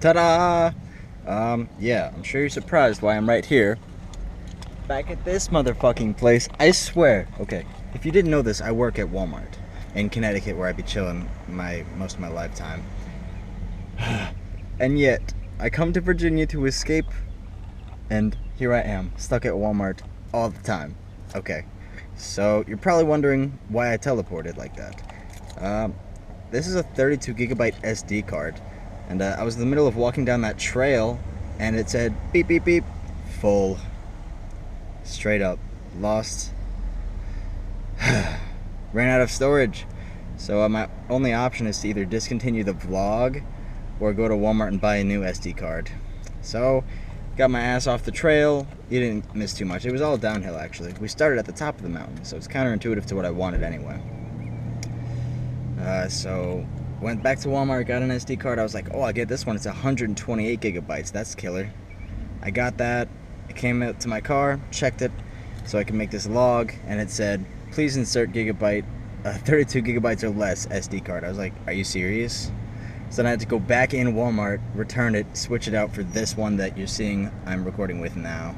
Ta-da! Yeah, I'm sure you're surprised why I'm right here. Back at this motherfucking place, I swear. Okay, if you didn't know this, I work at Walmart in Connecticut where I'd be chilling most of my lifetime. And yet, I come to Virginia to escape, and here I am, stuck at Walmart all the time. Okay, so you're probably wondering why I teleported like that. This is a 32 gigabyte SD card, and I was in the middle of walking down that trail, and it said beep beep beep, full. Straight up, lost. Ran out of storage. So my only option is to either discontinue the vlog or go to Walmart and buy a new SD card. So, got my ass off the trail. You didn't miss too much. It was all downhill, actually. We started at the top of the mountain, so it's counterintuitive to what I wanted anyway. So, went back to Walmart, got an SD card. I was like, oh, I'll get this one. It's 128 gigabytes. That's killer. I got that. I came out to my car, checked it, so I can make this log, and it said, please insert 32 gigabytes or less SD card. I was like, are you serious? So then I had to go back in Walmart, return it, switch it out for this one that you're seeing I'm recording with now.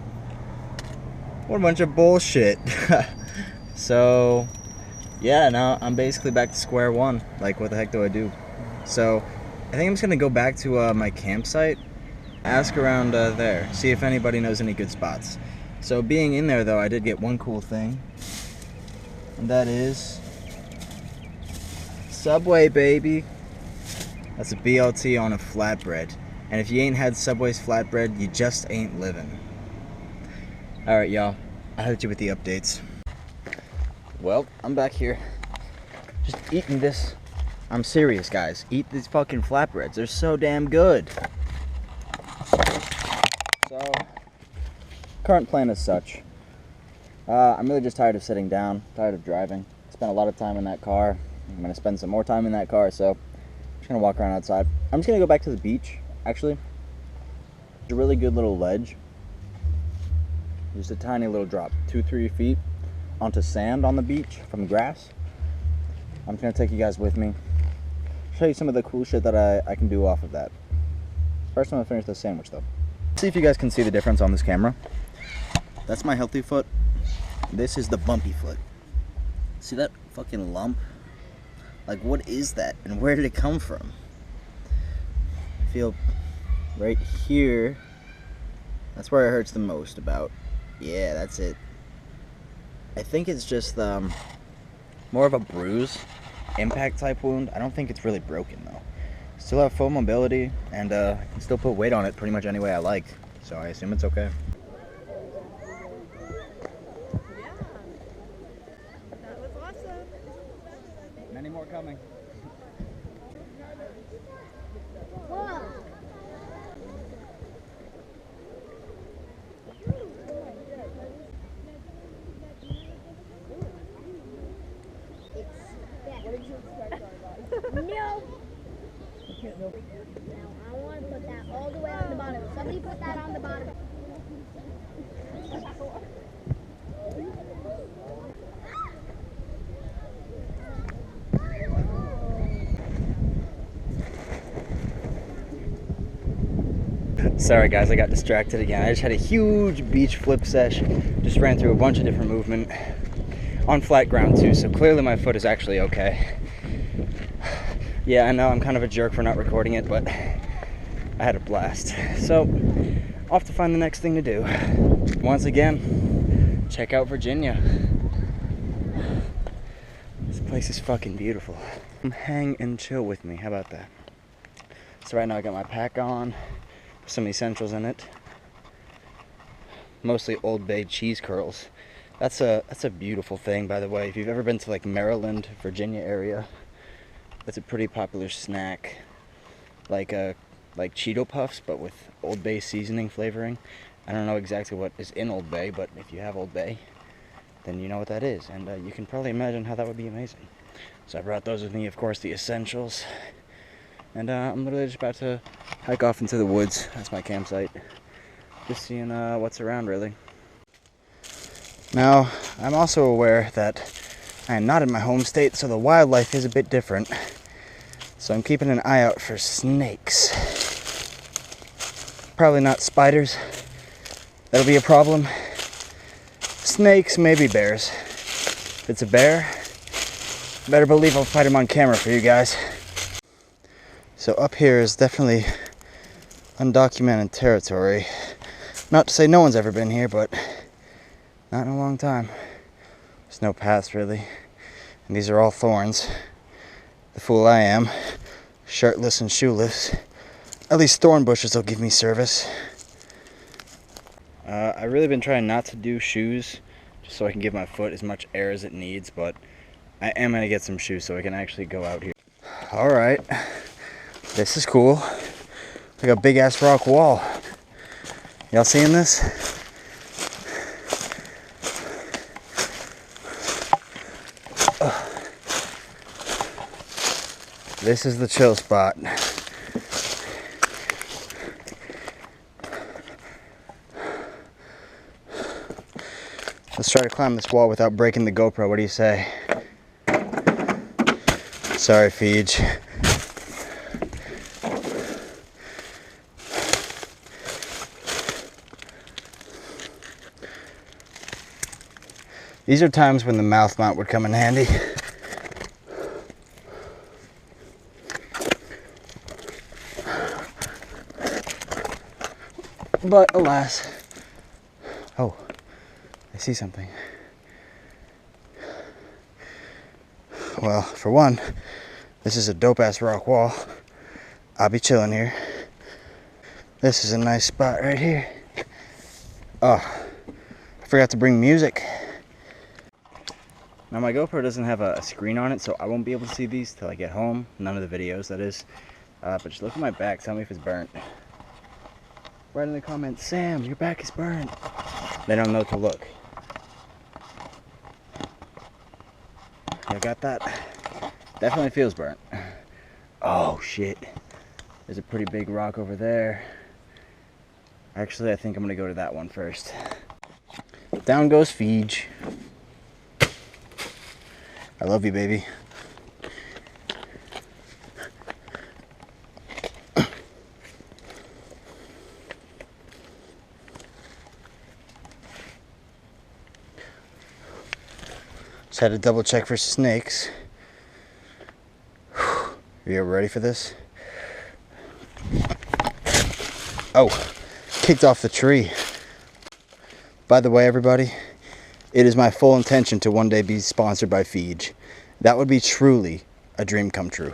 What a bunch of bullshit. So, yeah, now I'm basically back to square one. Like, what the heck do I do? So, I think I'm just going to go back to my campsite, ask around there, see if anybody knows any good spots. So, being in there, though, I did get one cool thing, and that is Subway, baby. That's a BLT on a flatbread. And if you ain't had Subway's flatbread, you just ain't living. Alright, y'all. I'll hit you with the updates. Well, I'm back here. Just eating this. I'm serious, guys. Eat these fucking flatbreads. They're so damn good. So, current plan is such. I'm really just tired of sitting down. Tired of driving. Spent a lot of time in that car. I'm going to spend some more time in that car, so I'm just going to walk around outside. I'm just going to go back to the beach, actually. It's a really good little ledge. Just a tiny little drop, 2-3 feet onto sand on the beach from grass. I'm just going to take you guys with me. Show you some of the cool shit that I can do off of that. First, I'm going to finish this sandwich, though. See if you guys can see the difference on this camera. That's my healthy foot. This is the bumpy foot. See that fucking lump? Like, what is that? And where did it come from? I feel right here. That's where it hurts the most about. Yeah, that's it. I think it's just more of a bruise, impact type wound. I don't think it's really broken though. Still have full mobility, and I can still put weight on it pretty much any way I like. So I assume it's okay. Many more coming. Whoa. No. Now I want to put that all the way on the bottom. Somebody put that on the bottom. Sorry guys, I got distracted again. I just had a huge beach flip sesh. Just ran through a bunch of different movement. On flat ground too, so clearly my foot is actually okay. Yeah, I know I'm kind of a jerk for not recording it, but I had a blast. So, off to find the next thing to do. Once again, check out Virginia. This place is fucking beautiful. Come hang and chill with me, how about that? So right now I got my pack on. Some essentials in it, mostly Old Bay cheese curls. That's a beautiful thing, by the way. If you've ever been to like Maryland, Virginia area, that's a pretty popular snack, like Cheeto Puffs, but with Old Bay seasoning flavoring. I don't know exactly what is in Old Bay, but if you have Old Bay, then you know what that is, and you can probably imagine how that would be amazing. So I brought those with me, of course, the essentials. And I'm literally just about to hike off into the woods. That's my campsite. Just seeing what's around, really. Now, I'm also aware that I am not in my home state, so the wildlife is a bit different. So I'm keeping an eye out for snakes. Probably not spiders. That'll be a problem. Snakes, maybe bears. If it's a bear, better believe I'll fight him on camera for you guys. So up here is definitely undocumented territory. Not to say no one's ever been here, but not in a long time. There's no paths really. And these are all thorns. The fool I am. Shirtless and shoeless. At least thorn bushes will give me service. I've really been trying not to do shoes, just so I can give my foot as much air as it needs, but I am going to get some shoes so I can actually go out here. Alright, this is cool. Like a big ass rock wall. Y'all seeing this? This is the chill spot. Let's try to climb this wall without breaking the GoPro. What do you say? Sorry, Feej. These are times when the mouth mount would come in handy. But alas. Oh, I see something. Well, for one, this is a dope-ass rock wall. I'll be chilling here. This is a nice spot right here. Oh, I forgot to bring music. Now my GoPro doesn't have a screen on it, so I won't be able to see these till I get home. None of the videos, that is. But just look at my back, tell me if it's burnt. Write in the comments, Sam, your back is burnt. They don't know to look. I got that. Definitely feels burnt. Oh shit. There's a pretty big rock over there. Actually, I think I'm gonna go to that one first. Down goes Feej. I love you, baby. Just had to double check for snakes. Are you ever ready for this? Oh, kicked off the tree. By the way, everybody, it is my full intention to one day be sponsored by Feej. That would be truly a dream come true.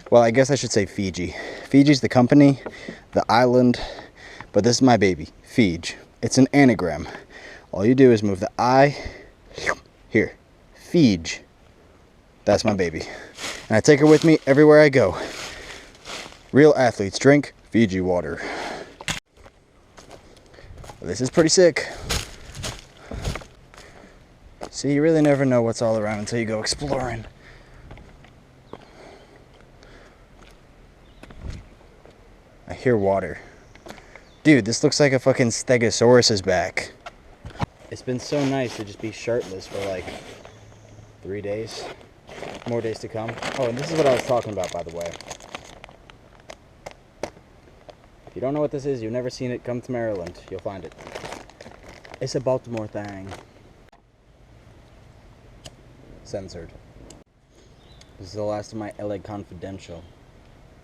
Well, I guess I should say Fiji. Fiji's the company, the island, but this is my baby, Feej. It's an anagram. All you do is move the I here. Feej. That's my baby. And I take her with me everywhere I go. Real athletes drink Fiji water. This is pretty sick. See, you really never know what's all around until you go exploring. I hear water. Dude, this looks like a fucking Stegosaurus's back. It's been so nice to just be shirtless for like 3 days. More days to come. Oh, and this is what I was talking about, by the way. If you don't know what this is, you've never seen it, come to Maryland. You'll find it. It's a Baltimore thing. Censored. This is the last of my LA Confidential.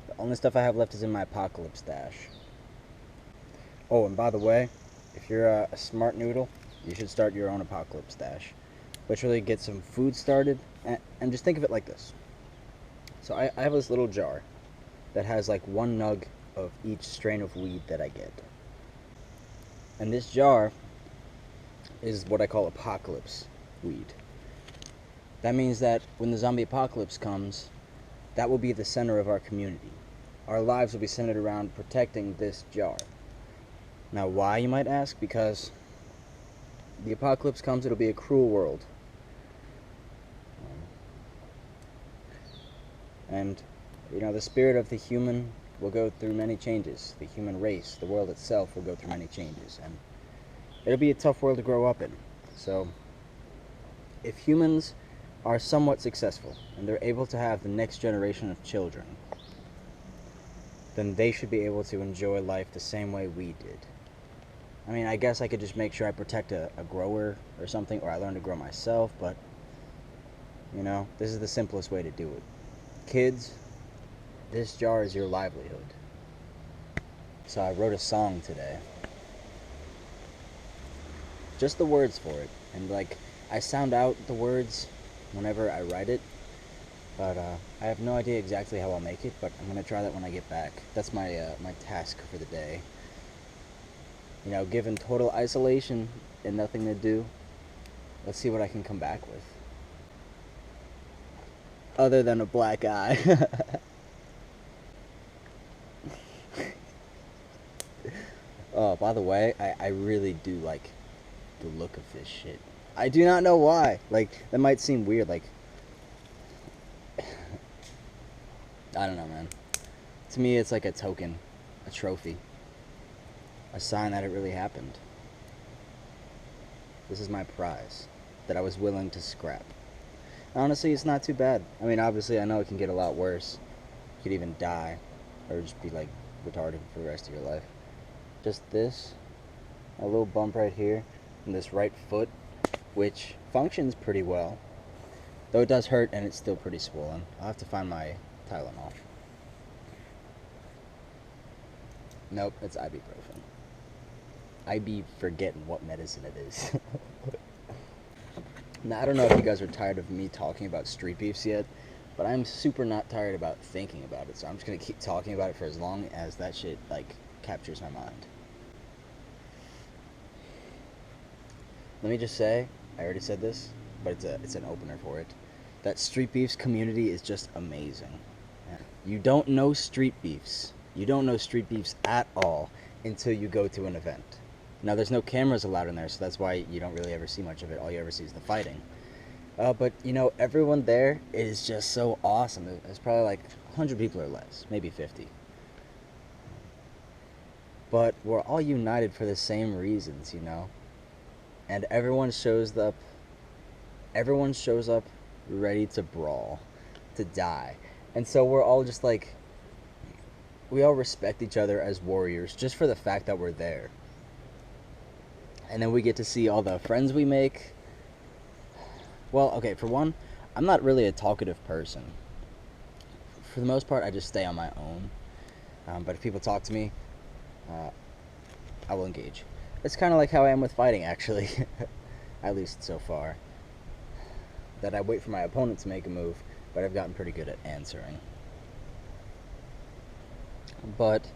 The only stuff I have left is in my apocalypse stash. Oh, and by the way, if you're a smart noodle, you should start your own apocalypse stash. Literally get some food started, and just think of it like this. So I have this little jar that has like 1 nug of each strain of weed that I get. And this jar is what I call apocalypse weed. That means that when the zombie apocalypse comes, that will be the center of our community. Our lives will be centered around protecting this jar. Now why, you might ask? Because the apocalypse comes, it'll be a cruel world. And, you know, the spirit of the human will go through many changes. The human race, the world itself will go through many changes. And it'll be a tough world to grow up in. So, if humans are somewhat successful, and they're able to have the next generation of children, then they should be able to enjoy life the same way we did. I mean, I guess I could just make sure I protect a grower or something, or I learn to grow myself, but, you know, this is the simplest way to do it. Kids, this jar is your livelihood. So I wrote a song today. Just the words for it. And, like, I sound out the words whenever I write it, but I have no idea exactly how I'll make it, but I'm going to try that when I get back. That's my my task for the day. You know, given total isolation and nothing to do, let's see what I can come back with. Other than a black eye. Oh, by the way, I really do like the look of this shit. I do not know why. Like, that might seem weird, like... I don't know, man. To me, it's like a token, a trophy, a sign that it really happened. This is my prize that I was willing to scrap. Honestly, it's not too bad. I mean, obviously, I know it can get a lot worse. You could even die, or just be, like, retarded for the rest of your life. Just this, a little bump right here, and this right foot, which functions pretty well. Though it does hurt, and it's still pretty swollen. I'll have to find my Tylenol. Nope, it's ibuprofen. I be forgetting what medicine it is. Now, I don't know if you guys are tired of me talking about street beefs yet, but I'm super not tired about thinking about it, so I'm just gonna keep talking about it for as long as that shit, like, captures my mind. Let me just say, I already said this, but it's an opener for it, that street beefs community is just amazing. You don't know street beefs. You don't know street beefs at all until you go to an event. Now, there's no cameras allowed in there, so that's why you don't really ever see much of it. All you ever see is the fighting. But, you know, everyone there is just so awesome. There's probably like 100 people or less, maybe 50. But we're all united for the same reasons, you know? And everyone shows up ready to brawl, to die. And so we're all just like, we all respect each other as warriors just for the fact that we're there. And then we get to see all the friends we make. Well, okay, for one, I'm not really a talkative person. For the most part, I just stay on my own. But if people talk to me, I will engage. It's kind of like how I am with fighting, actually. At least so far. That I wait for my opponent to make a move, but I've gotten pretty good at answering. But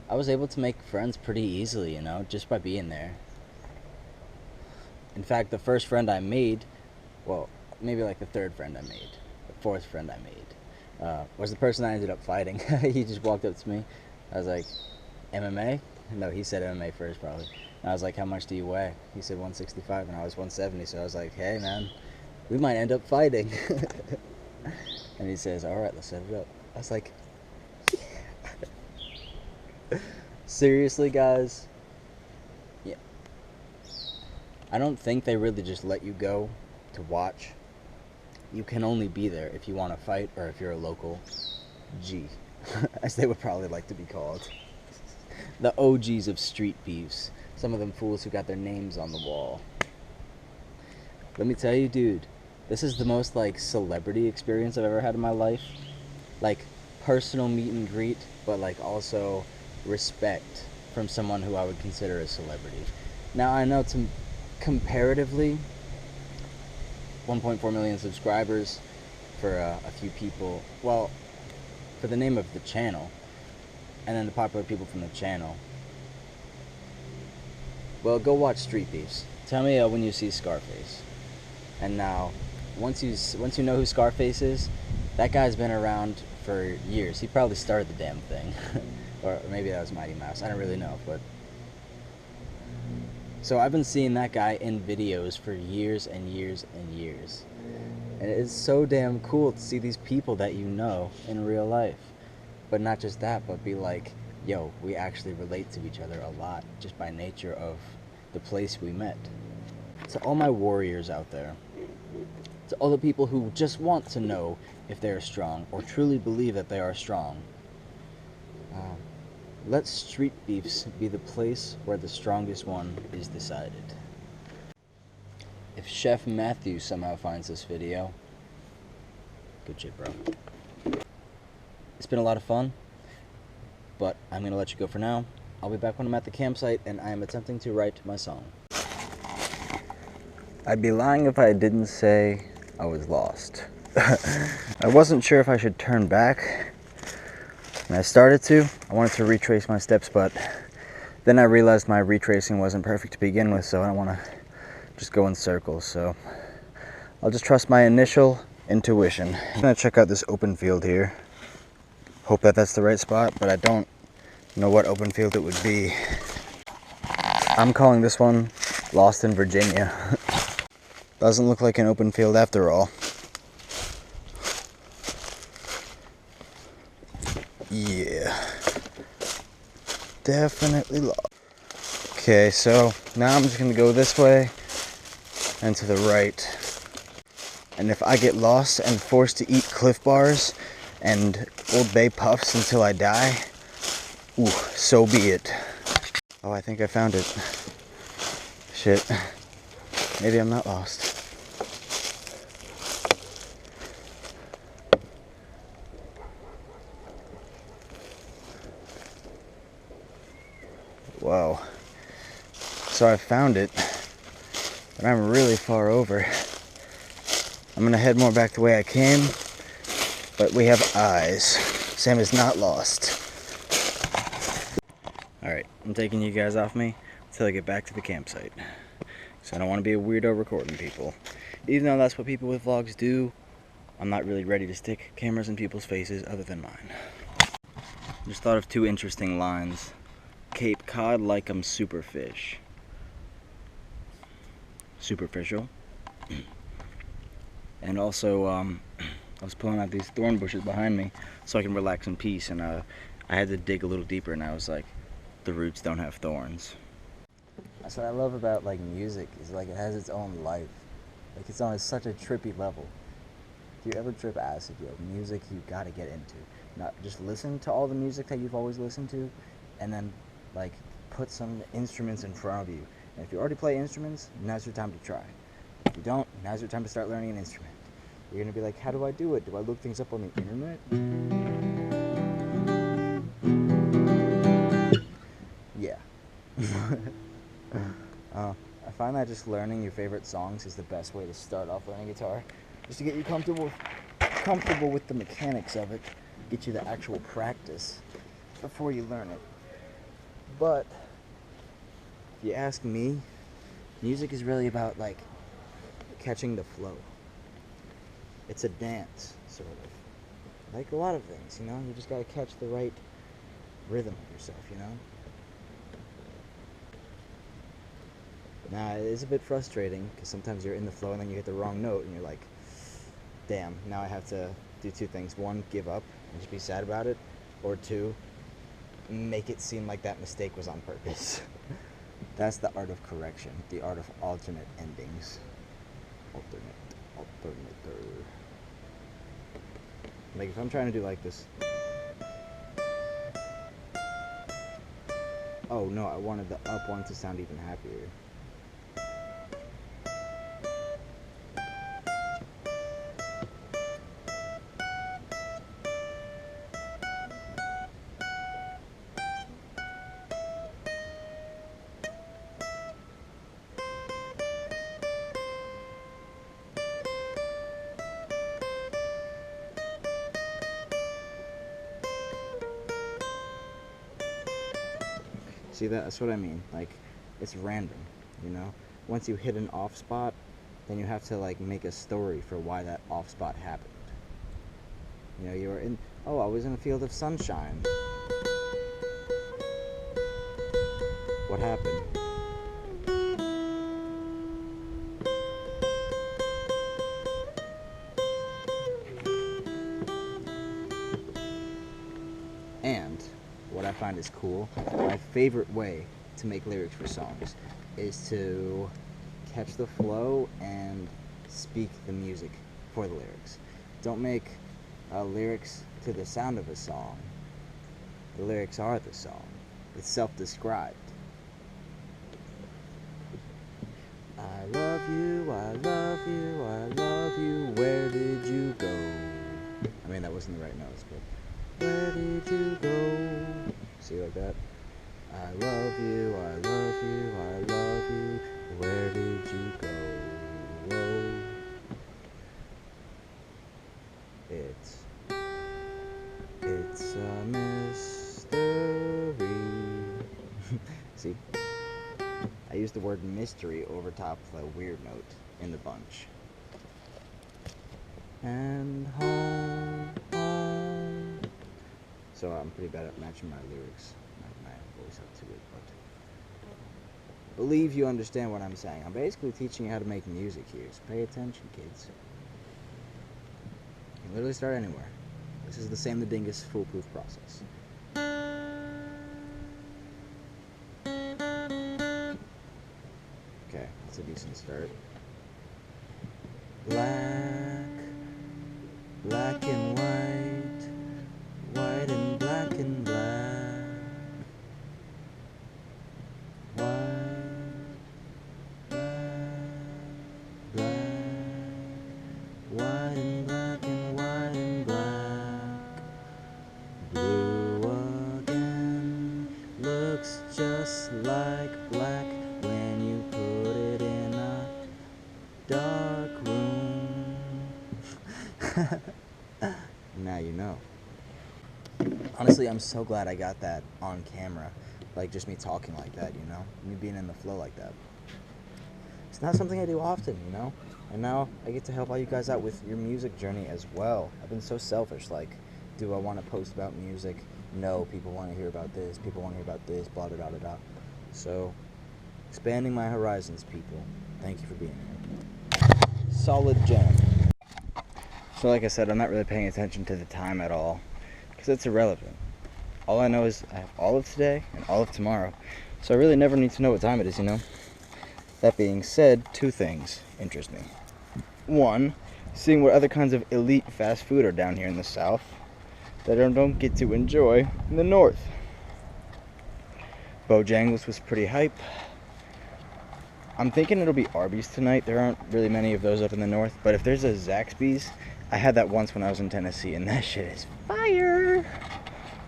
I was able to make friends pretty easily, you know, just by being there. In fact, the first friend I made, well, maybe like the third friend I made, the fourth friend I made, was the person I ended up fighting. He just walked up to me. I was like, MMA? No, he said MMA first, probably. And I was like, how much do you weigh? He said 165, and I was 170, so I was like, hey, man, we might end up fighting. And he says, all right, let's set it up. I was like, yeah. Seriously, guys? Yeah. I don't think they really just let you go to watch. You can only be there if you want to fight or if you're a local G, as they would probably like to be called. The OGs of street beefs. Some of them fools who got their names on the wall. Let me tell you, dude, this is the most, like, celebrity experience I've ever had in my life. Like, personal meet and greet, but, like, also respect from someone who I would consider a celebrity. Now, I know comparatively, 1.4 million subscribers for a few people. Well, for the name of the channel, and then the popular people from the channel. Well, go watch Street Beefs. Tell me when you see Scarface. And now, once you know who Scarface is, that guy's been around for years. He probably started the damn thing. Or maybe that was Mighty Mouse. I don't really know, but... So I've been seeing that guy in videos for years and years and years. And it's so damn cool to see these people that you know in real life. But not just that, but be like, yo, we actually relate to each other a lot just by nature of the place we met. To all my warriors out there, to all the people who just want to know if they are strong or truly believe that they are strong, Let street beefs be the place where the strongest one is decided. If Chef Matthew somehow finds this video, good shit, bro. It's been a lot of fun, but I'm gonna let you go for now. I'll be back when I'm at the campsite and I am attempting to write my song. I'd be lying if I didn't say I was lost. I wasn't sure if I should turn back, and I started to. I wanted to retrace my steps, but then I realized my retracing wasn't perfect to begin with, so I don't want to just go in circles. So I'll just trust my initial intuition. I'm gonna check out this open field here. Hope that that's the right spot, but I don't know what open field it would be. I'm calling this one Lost in Virginia. Doesn't look like an open field after all. Yeah, definitely lost. Okay, so now I'm just gonna go this way and to the right. And if I get lost and forced to eat Cliff Bars and Old Bay Puffs until I die, ooh, so be it. Oh, I think I found it. Shit. Maybe I'm not lost. Whoa. So I found it, but I'm really far over. I'm gonna head more back the way I came, but we have eyes. Sam is not lost. Alright, I'm taking you guys off me until I get back to the campsite. So I don't want to be a weirdo recording people. Even though that's what people with vlogs do, I'm not really ready to stick cameras in people's faces other than mine. Just thought of two interesting lines. Cape Cod like 'em superfish. Superficial. And also, I was pulling out these thorn bushes behind me so I can relax in peace, and I had to dig a little deeper, and I was like, the roots don't have thorns. That's what I love about like music, is like it has its own life. Like it's on such a trippy level. If you ever trip acid, music you gotta get into. Not just listen to all the music that you've always listened to, and then like put some instruments in front of you. And if you already play instruments, now's your time to try. If you don't, now's your time to start learning an instrument. You're gonna be like, how do I do it? Do I look things up on the internet? Yeah. I find that just learning your favorite songs is the best way to start off learning guitar. Just to get you comfortable with the mechanics of it, get you the actual practice before you learn it. But if you ask me, music is really about like catching the flow. It's a dance, sort of. Like a lot of things, you know? You just gotta catch the right rhythm of yourself, you know? Now, it is a bit frustrating, because sometimes you're in the flow and then you hit the wrong note, and you're like, damn, now I have to do two things. One, give up and just be sad about it, or two, make it seem like that mistake was on purpose. That's the art of correction, the art of alternate endings. Alternator. Like, if I'm trying to do like this. Oh no, I wanted the up one to sound even happier. See, that's what I mean. Like, it's random, you know? Once you hit an off spot, then you have to, like, make a story for why that off spot happened. You know, you were in, oh, I was in a field of sunshine. What happened? And what I find is cool, my favorite way to make lyrics for songs is to catch the flow and speak the music for the lyrics. Don't make lyrics to the sound of a song. The lyrics are the song. It's self-described. I love you, I love you, I love you, where did you go? I mean, that wasn't the right notes, but where did you go? See, like that? I love you, I love you, I love you, where did you go? Whoa. It's a mystery. See? I used the word mystery over top of a weird note in the bunch. And home, home. So I'm pretty bad at matching my lyrics, my voice up to it, but believe you understand what I'm saying. I'm basically teaching you how to make music here, so pay attention, kids. You can literally start anywhere. This is the Samthedingus foolproof process. Okay, that's a decent start. Black, black and white, white and black and black, white, black, black, white and black and white and black, blue again, looks just like black when you put it in a dark room. Now you know. Honestly, I'm so glad I got that on camera. Like, just me talking like that, you know? Me being in the flow like that. It's not something I do often, you know? And now I get to help all you guys out with your music journey as well. I've been so selfish, like, do I want to post about music? No, people want to hear about this, people want to hear about this, blah, blah, blah, blah, blah. So, expanding my horizons, people. Thank you for being here. Solid gem. So like I said, I'm not really paying attention to the time at all, because it's irrelevant. All I know is I have all of today and all of tomorrow, so I really never need to know what time it is, you know? That being said, two things interest me. One, seeing what other kinds of elite fast food are down here in the South that I don't get to enjoy in the North. Bojangles was pretty hype. I'm thinking it'll be Arby's tonight. There aren't really many of those up in the North, but if there's a Zaxby's, I had that once when I was in Tennessee, and that shit is fire.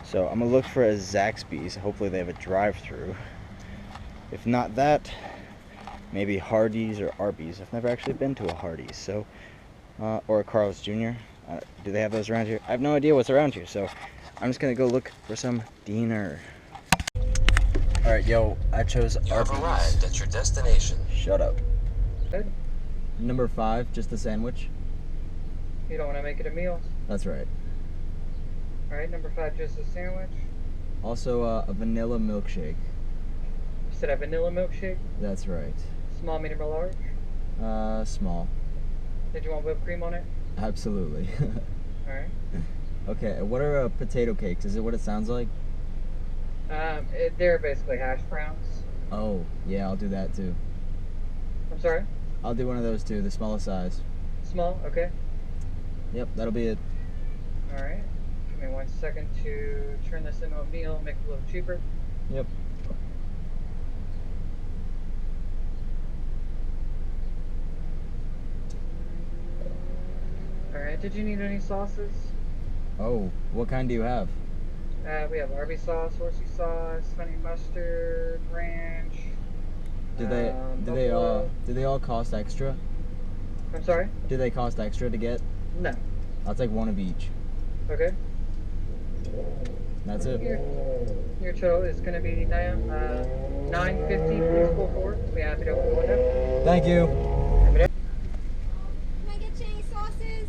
So I'm gonna look for a Zaxby's. Hopefully they have a drive-through. If not that, maybe Hardee's or Arby's. I've never actually been to a Hardee's, so or a Carl's Jr. Do they have those around here? I have no idea what's around here, so I'm just gonna go look for some dinner. All right, yo, I chose Arby's. You have arrived at your destination. Shut up. Good. Number 5, just a sandwich. You don't want to make it a meal. That's right. All right, number 5, just a sandwich. Also, a vanilla milkshake. You said a vanilla milkshake? That's right. Small, medium, or large? Small. Did you want whipped cream on it? Absolutely. All right. Okay, what are potato cakes? Is it what it sounds like? They're basically hash browns. Oh, yeah, I'll do that too. I'm sorry? I'll do one of those too, the smallest size. Small? Okay. Yep, that'll be it. All right. Give me 1 second to turn this into a meal and make it a little cheaper. Yep. All right. Did you need any sauces? Oh, what kind do you have? We have Arby's sauce, horsey sauce, honey mustard, ranch. Do they all cost extra? I'm sorry? Do they cost extra to get? No. I'll take one of each. Okay. That's it. Your total is going to be $9.50. Please pull forward. Be happy to open the window. Thank you. Can I get you any sauces?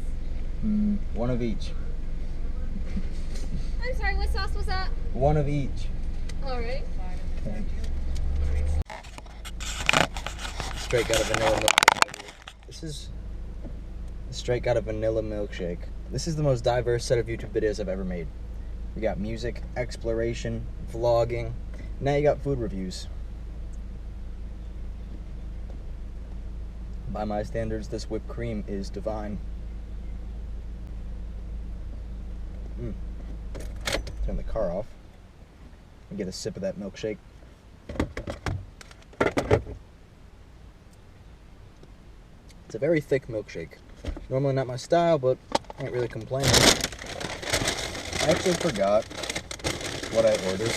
One of each. I'm sorry, what sauce was that? One of each. All right. Thank you. Straight got a vanilla milkshake. This is straight got a vanilla milkshake. This is the most diverse set of YouTube videos I've ever made. We got music, exploration, vlogging. Now you got food reviews. By my standards, this whipped cream is divine. Turn the car off. Get a sip of that milkshake. It's a very thick milkshake. Normally not my style, but I can't really complain. I actually forgot what I ordered.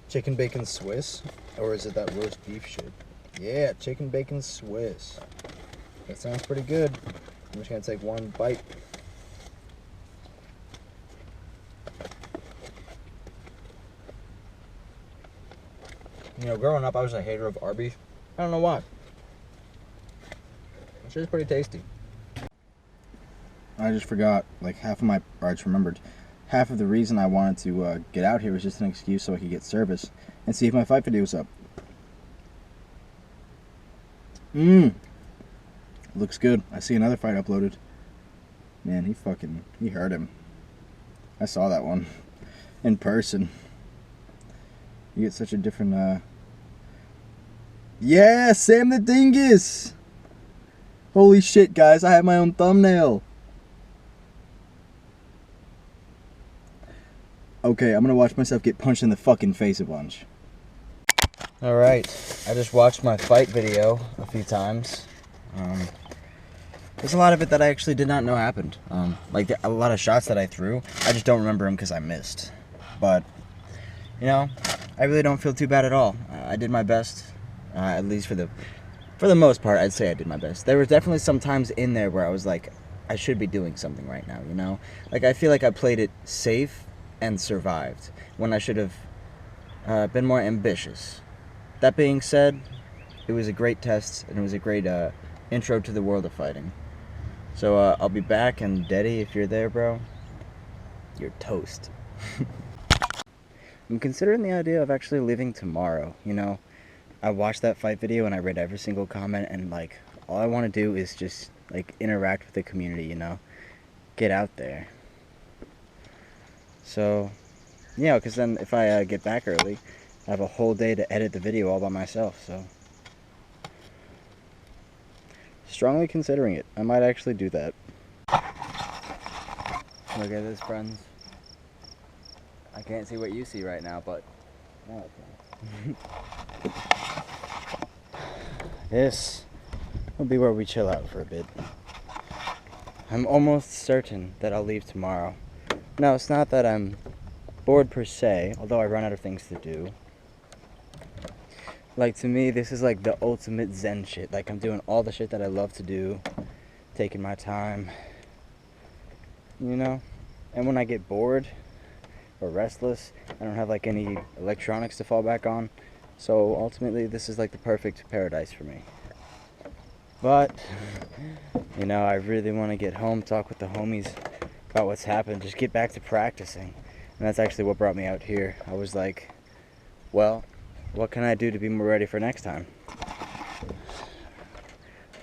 Chicken bacon Swiss? Or is it that roast beef shit? Yeah, chicken bacon Swiss. That sounds pretty good. I'm just gonna take one bite. You know, growing up, I was a hater of Arby's. I don't know why. It's just pretty tasty. I just forgot, like, or I just remembered, half of the reason I wanted to get out here was just an excuse so I could get service and see if my fight video was up. Looks good. I see another fight uploaded. Man, he hurt him. I saw that one in person. You get such a different, Yeah, Sam the Dingus! Holy shit, guys, I have my own thumbnail. Okay, I'm gonna watch myself get punched in the fucking face a bunch. Alright, I just watched my fight video a few times. There's a lot of it that I actually did not know happened. Like, a lot of shots that I threw, I just don't remember them because I missed. But, you know, I really don't feel too bad at all. I did my best, at least for the most part. I'd say I did my best. There were definitely some times in there where I was like, I should be doing something right now, you know? Like, I feel like I played it safe and survived when I should have been more ambitious. That being said, it was a great test and it was a great intro to the world of fighting. So I'll be back, and Deddy, if you're there, bro, you're toast. I'm considering the idea of actually leaving tomorrow. You know, I watched that fight video and I read every single comment, and like all I want to do is just like interact with the community, you know, get out there. So, yeah, because then if I get back early, I have a whole day to edit the video all by myself, so. Strongly considering it. I might actually do that. Look at this, friends. I can't see what you see right now, but now I can. This will be where we chill out for a bit. I'm almost certain that I'll leave tomorrow. No, it's not that I'm bored per se, although I run out of things to do. Like, to me, this is like the ultimate zen shit. Like, I'm doing all the shit that I love to do, taking my time, you know? And when I get bored or restless, I don't have like any electronics to fall back on. So ultimately, this is like the perfect paradise for me. But, you know, I really want to get home, talk with the homies about what's happened, just get back to practicing. And that's actually what brought me out here. I was like, well, what can I do to be more ready for next time?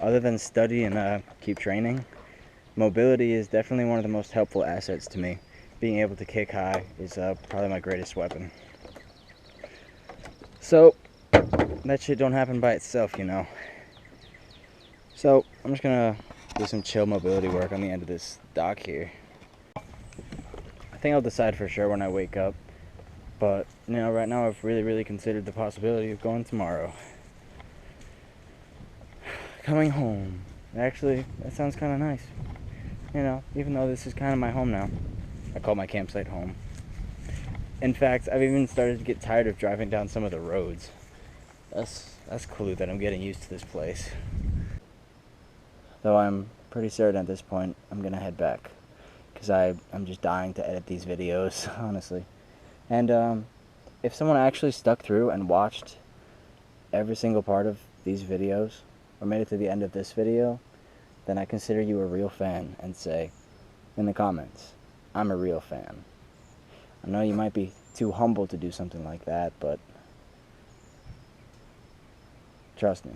Other than study and keep training, mobility is definitely one of the most helpful assets to me. Being able to kick high is probably my greatest weapon. So, that shit don't happen by itself, you know. So, I'm just gonna do some chill mobility work on the end of this dock here. I think I'll decide for sure when I wake up. But, you know, right now I've really considered the possibility of going tomorrow. Coming home. Actually, that sounds kind of nice. You know, even though this is kind of my home now. I call my campsite home. In fact, I've even started to get tired of driving down some of the roads. That's cool that I'm getting used to this place. Though I'm pretty certain at this point I'm gonna head back. Because I'm just dying to edit these videos, honestly. And if someone actually stuck through and watched every single part of these videos, or made it to the end of this video, then I consider you a real fan and say in the comments, I'm a real fan. I know you might be too humble to do something like that, but trust me.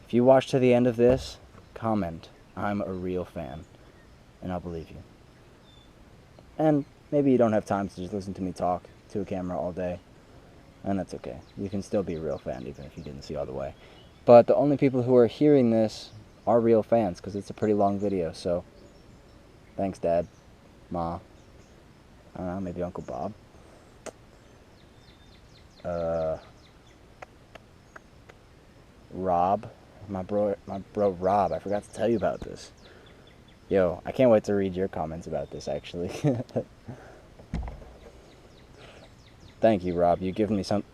If you watch to the end of this, comment, I'm a real fan, and I'll believe you. And maybe you don't have time to just listen to me talk to a camera all day, and that's okay. You can still be a real fan even if you didn't see all the way. But the only people who are hearing this are real fans, because it's a pretty long video, so thanks, Dad, Ma, I don't know, maybe Uncle Bob. Rob, my bro Rob, I forgot to tell you about this. Yo, I can't wait to read your comments about this, actually. Thank you, Rob. You giving me some.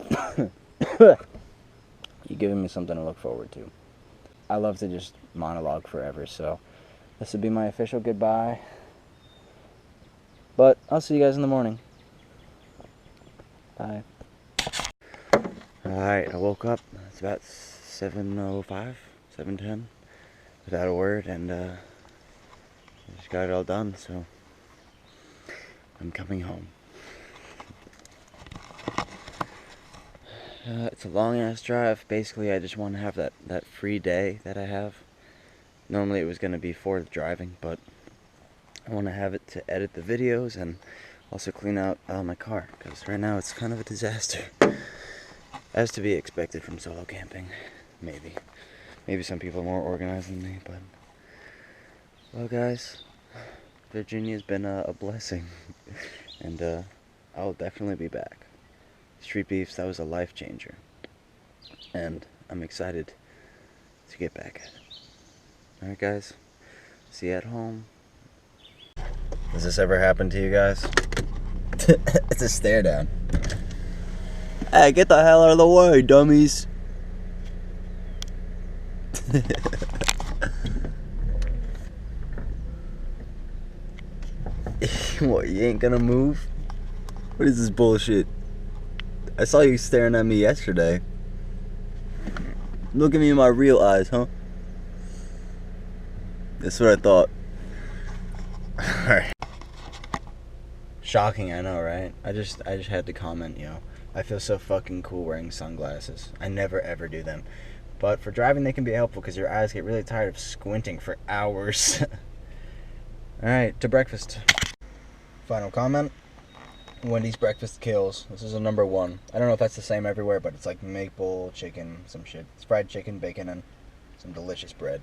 You giving me something to look forward to. I love to just monologue forever, so this would be my official goodbye. But I'll see you guys in the morning. Bye. Alright, I woke up. It's about 7:05, 7:10, without a word, and I just got it all done, so I'm coming home. It's a long-ass drive. Basically, I just want to have that free day that I have. Normally it was going to be for the driving, but I want to have it to edit the videos and also clean out my car, because right now it's kind of a disaster. As to be expected from solo camping, maybe. Maybe some people are more organized than me, but... Well, guys, Virginia's been a blessing, and I'll definitely be back. Street Beefs, that was a life changer, and I'm excited to get back at it. Alright, guys, see you at home. Has this ever happened to you guys? It's a stare down. Hey, get the hell out of the way, dummies. What, you ain't gonna move? What is this bullshit? I saw you staring at me yesterday. Look at me in my real eyes, huh? That's what I thought. Alright. Shocking, I know, right? I just had to comment, yo. I feel so fucking cool wearing sunglasses. I never ever do them. But for driving they can be helpful because your eyes get really tired of squinting for hours. Alright, to breakfast. Final comment. Wendy's breakfast kills. This is a #1. I don't know if that's the same everywhere, but it's like maple chicken, some shit. It's fried chicken, bacon, and some delicious bread.